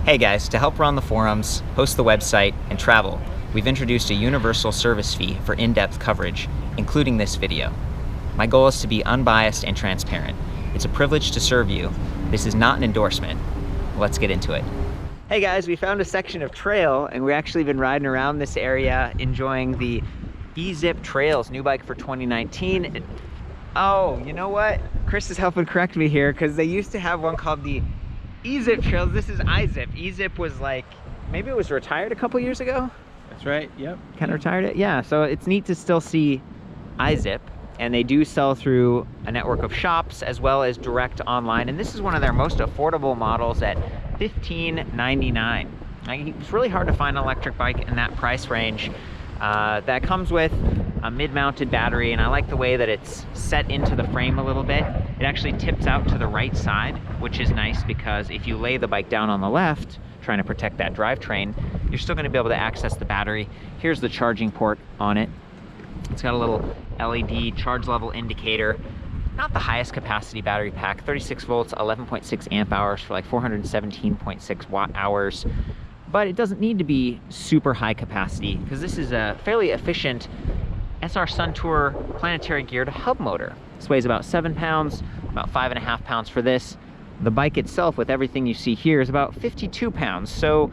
Hey guys, to help run the forums, host the website, and travel, we've introduced a universal service fee for in-depth coverage, including this video. My goal is to be unbiased and transparent. It's a privilege to serve you. This is not an endorsement. Let's get into it. Hey guys, we found a section of trail and we've actually been riding around this area enjoying the IZIP Trails, new bike for 2019. Oh, you know what? Chris is helping correct me here because they used to have one called the IZIP Trails. This is IZIP. IZIP was like, maybe it was retired a couple years ago? That's right, yep. Kind of retired it? Yeah, so it's neat to still see IZIP, and they do sell through a network of shops as well as direct online, and this is one of their most affordable models at $15.99. It's really hard to find an electric bike in that price range. That comes with a mid-mounted battery, and I like the way that it's set into the frame a little bit. It actually tips out to the right side, which is nice because if you lay the bike down on the left, trying to protect that drivetrain, you're still going to be able to access the battery. Here's the charging port on it. It's got a little LED charge level indicator. Not the highest capacity battery pack, 36 volts, 11.6 amp hours for like 417.6 watt hours. But it doesn't need to be super high capacity because this is a fairly efficient SR Suntour planetary geared hub motor. This weighs about 7 pounds, about 5.5 pounds for this. The bike itself, with everything you see here, is about 52 pounds. So,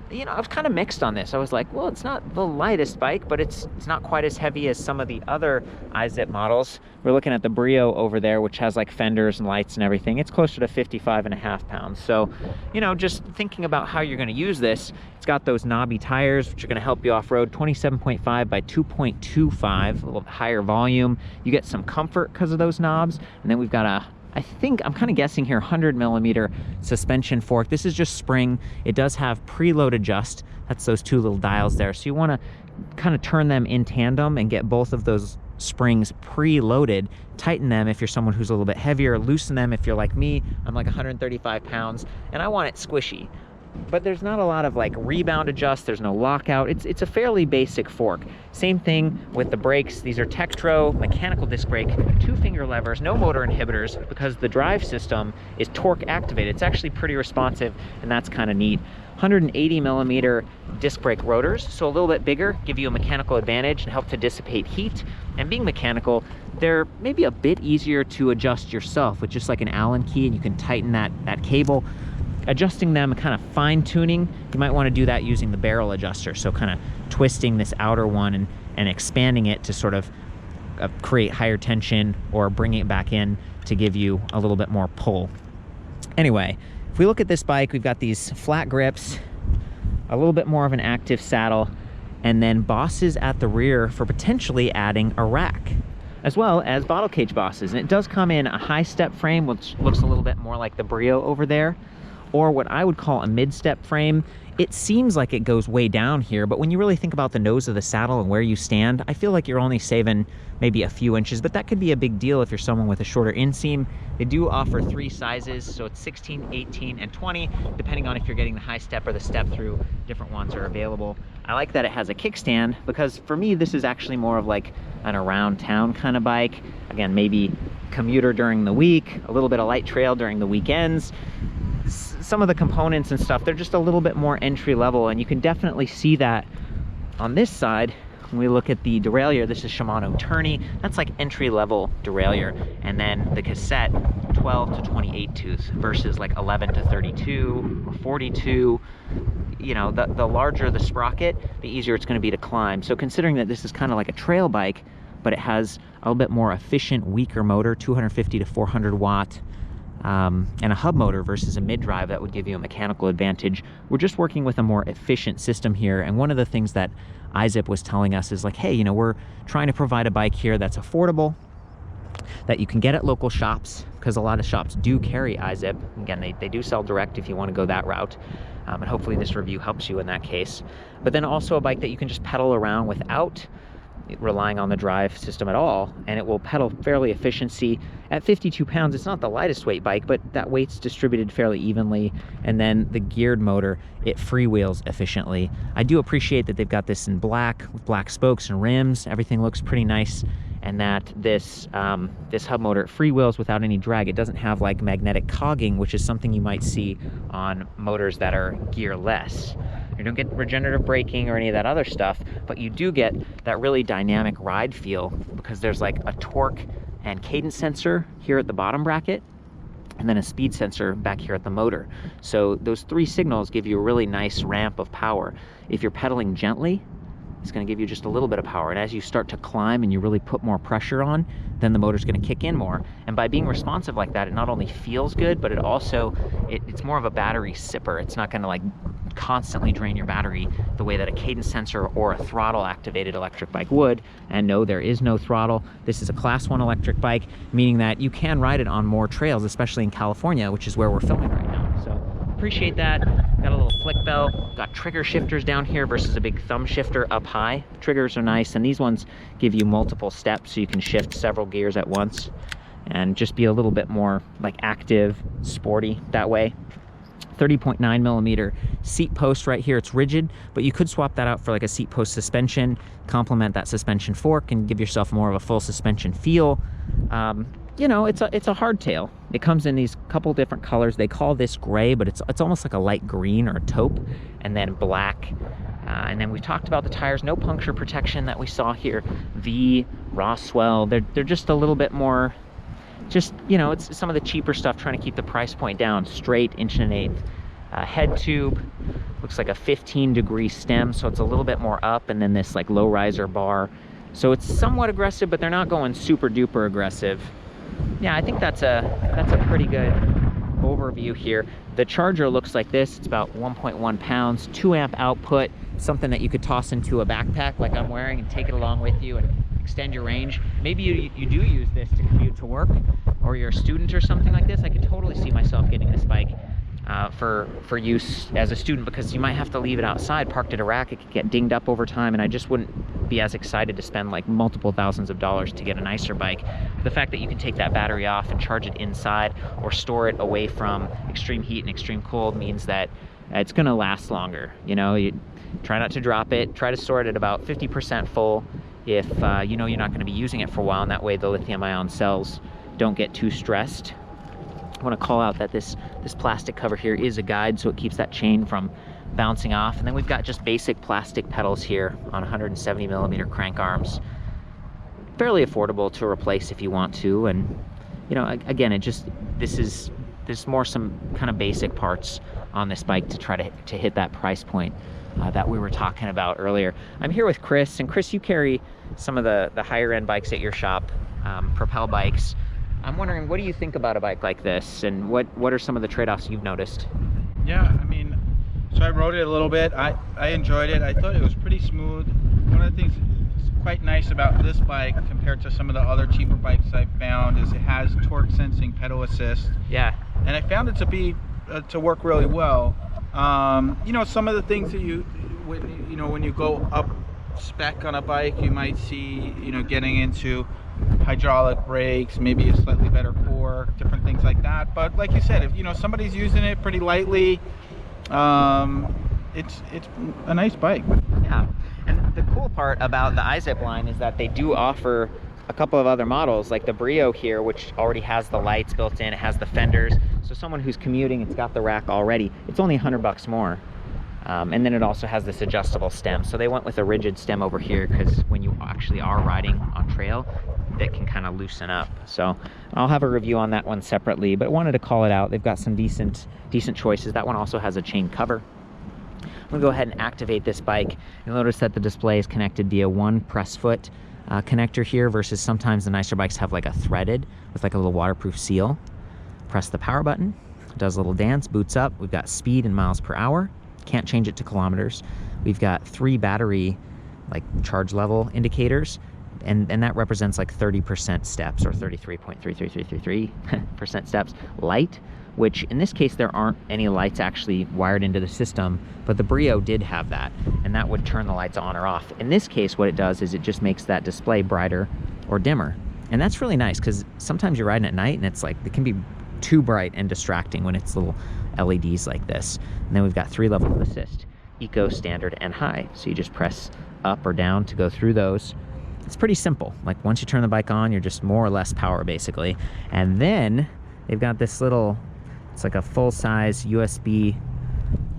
you know, I was kind of mixed on this. I was like, well, it's not the lightest bike, but it's not quite as heavy as some of the other IZIP models. We're looking at the Brio over there, which has like fenders and lights and everything. It's closer to 55.5 pounds. So, you know, just thinking about how you're going to use this, it's got those knobby tires, which are going to help you off-road, 27.5 by 2.25, a little higher volume. You get some comfort because of those knobs. And then we've got a, I think, I'm kind of guessing here, 100mm suspension fork. This is just spring. It does have preload adjust. That's those two little dials there. So you want to kind of turn them in tandem and get both of those springs preloaded. Tighten them if you're someone who's a little bit heavier. Loosen them if you're like me. I'm like 135 pounds and I want it squishy. But there's not a lot of like rebound adjust. There's no lockout. It's a fairly basic fork. Same thing with the brakes. These are Tektro mechanical disc brake, 2-finger levers, no motor inhibitors because the drive system is torque activated. It's actually pretty responsive, and that's kind of neat. 180mm disc brake rotors, so a little bit bigger, give you a mechanical advantage and help to dissipate heat. And being mechanical, they're maybe a bit easier to adjust yourself with just like an Allen key, and you can tighten that cable. Adjusting them, kind of fine-tuning, you might want to do that using the barrel adjuster, so kind of twisting this outer one and expanding it to sort of create higher tension or bring it back in to give you a little bit more pull. Anyway, if we look at this bike, we've got these flat grips, a little bit more of an active saddle, and then bosses at the rear for potentially adding a rack, as well as bottle cage bosses. And it does come in a high step frame, which looks a little bit more like the Brio over there, or what I would call a mid-step frame. It seems like it goes way down here, but when you really think about the nose of the saddle and where you stand, I feel like you're only saving maybe a few inches, but that could be a big deal if you're someone with a shorter inseam. They do offer 3 sizes, so it's 16, 18, and 20, depending on if you're getting the high step or the step through. Different ones are available. I like that it has a kickstand because for me, this is actually more of like an around town kind of bike. Again, maybe commuter during the week, a little bit of light trail during the weekends. Some of the components and stuff, they're just a little bit more entry level, and you can definitely see that on this side. When we look at the derailleur, this is Shimano Tourney. That's like entry level derailleur. And then the cassette, 12 to 28 tooth versus like 11 to 32 or 42. You know, the larger the sprocket, the easier it's going to be to climb. So considering that this is kind of like a trail bike, but it has a little bit more efficient, weaker motor, 250 to 400 watt, and a hub motor versus a mid-drive, that would give you a mechanical advantage. We're just working with a more efficient system here, and one of the things that IZIP was telling us is like, hey, you know, we're trying to provide a bike here that's affordable, that you can get at local shops, because a lot of shops do carry IZIP. Again, they do sell direct if you want to go that route, and hopefully this review helps you in that case. But then also a bike that you can just pedal around without relying on the drive system at all, and it will pedal fairly efficiency. At 52 pounds, it's not the lightest weight bike, but that weight's distributed fairly evenly. And then the geared motor, it freewheels efficiently. I do appreciate that they've got this in black with black spokes and rims. Everything looks pretty nice and that this this hub motor freewheels without any drag. It doesn't have like magnetic cogging, which is something you might see on motors that are gearless. You don't get regenerative braking or any of that other stuff, but you do get that really dynamic ride feel because there's like a torque and cadence sensor here at the bottom bracket, and then a speed sensor back here at the motor. So those three signals give you a really nice ramp of power. If you're pedaling gently, it's going to give you just a little bit of power, and as you start to climb and you really put more pressure on, then the motor's going to kick in more. And by being responsive like that, it not only feels good, but it also it's more of a battery sipper. It's not going to like constantly drain your battery the way that a cadence sensor or a throttle activated electric bike would. And no, there is no throttle. This is a class 1 electric bike, meaning that you can ride it on more trails, especially in California, which is where we're filming right now. So appreciate that. Got a little flick bell, got trigger shifters down here versus a big thumb shifter up high. Triggers are nice, and these ones give you multiple steps so you can shift several gears at once and just be a little bit more like active, sporty that way. 30.9 millimeter seat post right here. It's rigid, but you could swap that out for like a seat post suspension, complement that suspension fork, and give yourself more of a full suspension feel. You know, it's a hardtail. It comes in these couple different colors. They call this gray, but it's almost like a light green or a taupe, and then black. And then we talked about the tires. No puncture protection that we saw here. Vee, Roswell. They're just a little bit more. Just, you know, it's some of the cheaper stuff, trying to keep the price point down. Straight 1.1 head tube. Looks like a 15-degree stem, so it's a little bit more up, and then this like low riser bar. So it's somewhat aggressive, but they're not going super duper aggressive. Yeah, I think that's a pretty good overview here. The charger looks like this. It's about 1.1 pounds, 2 amp output, something that you could toss into a backpack like I'm wearing and take it along with you and extend your range. Maybe you do use this to commute to work, or you're a student or something like this. I could totally see myself getting this bike for use as a student, because you might have to leave it outside parked at a rack. It could get dinged up over time, and I just wouldn't be as excited to spend like multiple thousands of dollars to get a nicer bike. The fact that you can take that battery off and charge it inside or store it away from extreme heat and extreme cold means that it's going to last longer. You know, you try not to drop it. Try to store it at about 50% full if you know you're not going to be using it for a while, and that way the lithium-ion cells don't get too stressed. I want to call out that this plastic cover here is a guide, so it keeps that chain from bouncing off. And then we've got just basic plastic pedals here on 170 millimeter crank arms. Fairly affordable to replace if you want to. And you know, again, there's more some kind of basic parts on this bike to try to hit that price point that we were talking about earlier. I'm here with Chris, and Chris, you carry some of the higher end bikes at your shop, Propel bikes. I'm wondering, what do you think about a bike like this, and what are some of the trade-offs you've noticed? Yeah, I mean, so I rode it a little bit. I enjoyed it. I thought it was pretty smooth. One of the things that's quite nice about this bike compared to some of the other cheaper bikes I've found is it has torque sensing pedal assist. Yeah. And I found it to be to work really well. You know, some of the things that when you go up spec on a bike, you might see, you know, getting into hydraulic brakes, maybe a slightly better core, different things like that. But like you said, if you know somebody's using it pretty lightly, it's a nice bike. Yeah, and the cool part about the IZIP line is that they do offer a couple of other models, like the Brio here, which already has the lights built in. It has the fenders, so someone who's commuting, it's got the rack already. It's only $100 more. And then it also has this adjustable stem. So they went with a rigid stem over here because when you actually are riding on trail, that can kind of loosen up. So I'll have a review on that one separately, but wanted to call it out. They've got some decent choices. That one also has a chain cover. I'm gonna go ahead and activate this bike. You'll notice that the display is connected via one press foot connector here, versus sometimes the nicer bikes have like a threaded with like a little waterproof seal. Press the power button, it does a little dance, boots up. We've got speed in miles per hour. Can't change it to kilometers. We've got 3 battery like charge level indicators, and that represents like 30% steps, or 33.33333% steps. Light, which in this case there aren't any lights actually wired into the system, but the Brio did have that, and that would turn the lights on or off. In this case, what it does is it just makes that display brighter or dimmer, and that's really nice because sometimes you're riding at night and it's like it can be too bright and distracting when it's little LEDs like this. And then we've got 3 levels of assist: eco, standard, and high. So you just press up or down to go through those. it's pretty simple. Like once you turn the bike on, you're just more or less power basically. And then they've got this little, it's like a full-size USB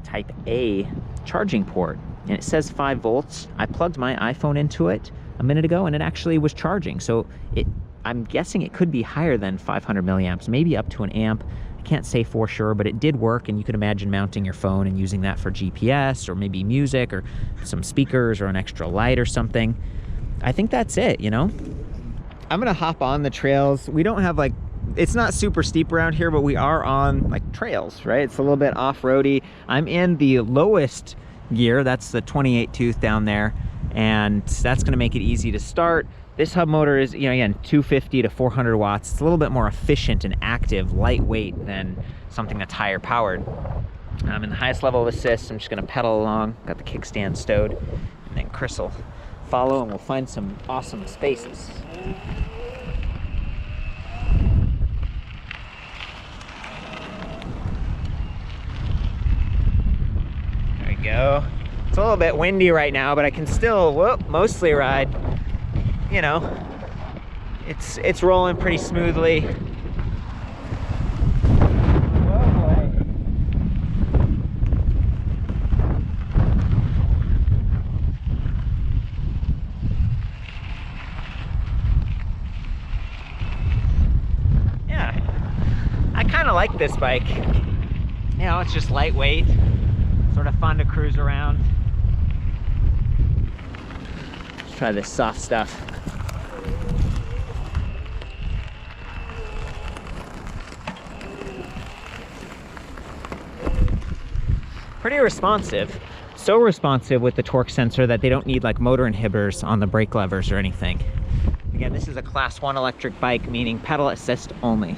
type A charging port, and it says 5 volts. I plugged my iPhone into it a minute ago and it actually was charging. So I'm guessing it could be higher than 500 milliamps, maybe up to an amp. I can't say for sure, but it did work, and you could imagine mounting your phone and using that for GPS or maybe music or some speakers or an extra light or something. I think that's it, you know? I'm gonna hop on the trails. We don't have like, it's not super steep around here, but we are on like trails, right? It's a little bit off-roady. I'm in the lowest gear, that's the 28 tooth down there, and that's gonna make it easy to start. This hub motor is, you know, again, 250 to 400 watts. It's a little bit more efficient and active, lightweight than something that's higher powered. I'm in the highest level of assist. I'm just gonna pedal along, got the kickstand stowed, and then Chris will follow and we'll find some awesome spaces. There we go. It's a little bit windy right now, but I can still mostly ride. You know, it's rolling pretty smoothly. Yeah, I kind of like this bike. You know, it's just lightweight, sort of fun to cruise around. Let's try this soft stuff. Pretty responsive. So responsive with the torque sensor that they don't need like motor inhibitors on the brake levers or anything. Again, this is a class 1 electric bike, meaning pedal assist only.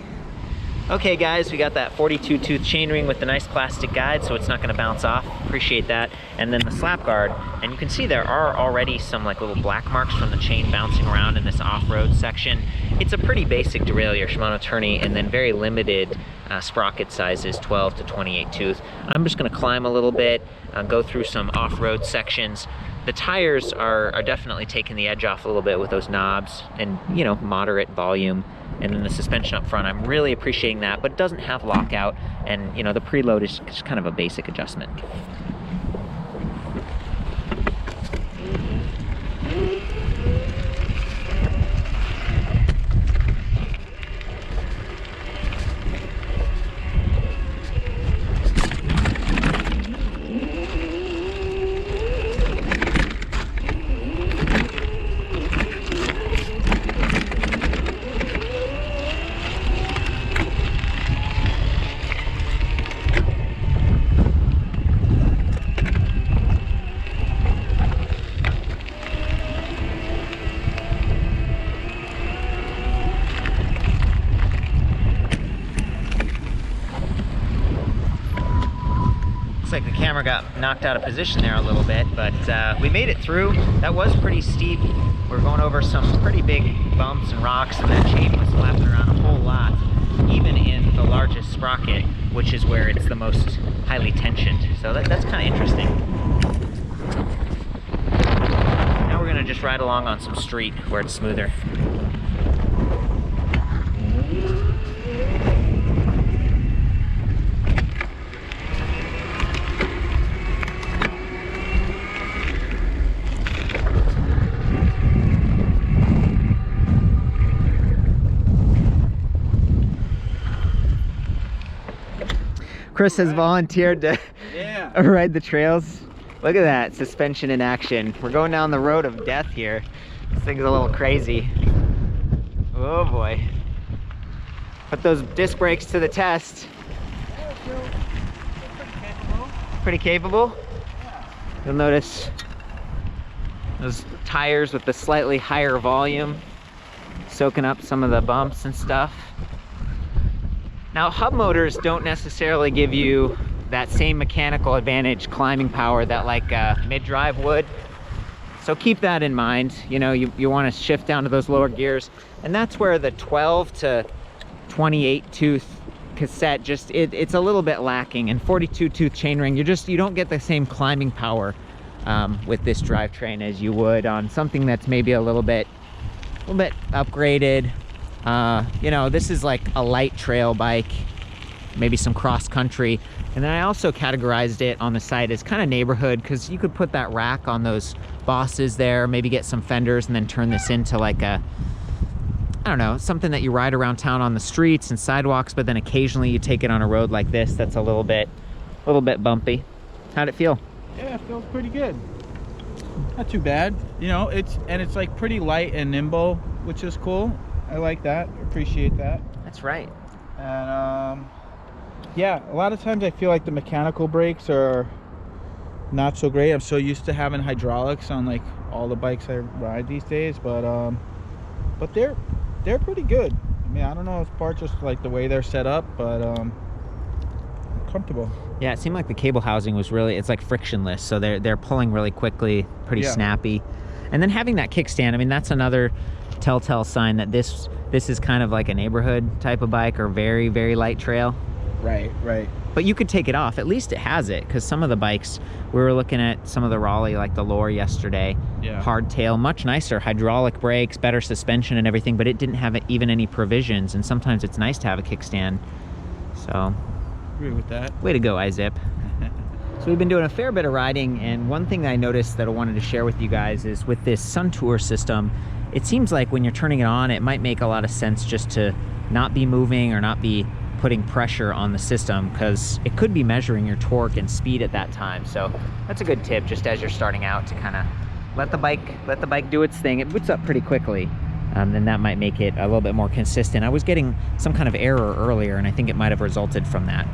Okay guys, we got that 42 tooth chainring with the nice plastic guide, so it's not gonna bounce off. Appreciate that. And then the slap guard, and you can see there are already some like little black marks from the chain bouncing around in this off-road section. It's a pretty basic Derailleur Shimano Tourney, and then very limited sprocket sizes, 12 to 28 tooth. I'm just gonna climb a little bit, go through some off-road sections. The tires are definitely taking the edge off a little bit with those knobs and, you know, moderate volume. And then the suspension up front, I'm really appreciating that, but it doesn't have lockout, and you know, the preload is just kind of a basic adjustment. Like the camera got knocked out of position there a little bit, but we made it through. That was pretty steep. We're going over some pretty big bumps and rocks, and that chain was flapping around a whole lot, even in the largest sprocket, which is where it's the most highly tensioned. So that's kind of interesting. Now we're gonna just ride along on some street where it's smoother. Chris has volunteered to ride the trails. Look at that, suspension in action. We're going down the road of death here. This thing's a little crazy. Oh boy. Put those disc brakes to the test. Pretty capable? You'll notice those tires with the slightly higher volume soaking up some of the bumps and stuff. Now, hub motors don't necessarily give you that same mechanical advantage, climbing power that like mid-drive would. So keep that in mind. You know, you want to shift down to those lower gears, and that's where the 12 to 28 tooth cassette just it's a little bit lacking. And 42 tooth chainring, you don't get the same climbing power with this drivetrain as you would on something that's maybe a little bit little bit upgraded. You know, this is like a light trail bike, maybe some cross country. And then I also categorized it on the site as kind of neighborhood, because you could put that rack on those bosses there, maybe get some fenders, and then turn this into like a, I don't know, something that you ride around town on the streets and sidewalks, but then occasionally you take it on a road like this that's a little bit bumpy. How'd it feel? Yeah, it feels pretty good. Not too bad. You know, it's like pretty light and nimble, which is cool. I like that. Appreciate that. That's right. And yeah, a lot of times I feel like the mechanical brakes are not so great. I'm so used to having hydraulics on like all the bikes I ride these days, but they're pretty good. I mean, I don't know if part just like the way they're set up, but comfortable. Yeah, it seemed like the cable housing was really, it's like frictionless, so they're pulling really quickly, pretty snappy. And then having that kickstand, I mean, that's another telltale sign that this is kind of like a neighborhood type of bike, or very, very light trail. Right. But you could take it off. At least it has it, because some of the bikes, we were looking at some of the Raleigh, like the Lore yesterday. Yeah. Hardtail, much nicer, hydraulic brakes, better suspension and everything, but it didn't have even any provisions, and sometimes it's nice to have a kickstand. So, agree with that. Way to go, IZIP. So we've been doing a fair bit of riding, and one thing that I noticed that I wanted to share with you guys is with this Suntour system, it seems like when you're turning it on, it might make a lot of sense just to not be moving or not be putting pressure on the system, because it could be measuring your torque and speed at that time. So that's a good tip, just as you're starting out, to kind of let the bike do its thing. It boots up pretty quickly, then that might make it a little bit more consistent. I was getting some kind of error earlier, and I think it might have resulted from that.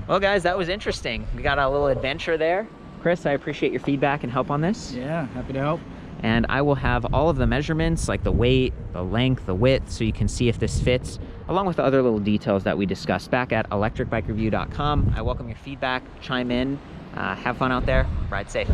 Well guys, that was interesting. We got a little adventure there. Chris, I appreciate your feedback and help on this. Yeah, happy to help. And I will have all of the measurements, like the weight, the length, the width, so you can see if this fits, along with the other little details that we discussed, back at ElectricBikeReview.com. I welcome your feedback. Chime in. Have fun out there. Ride safe.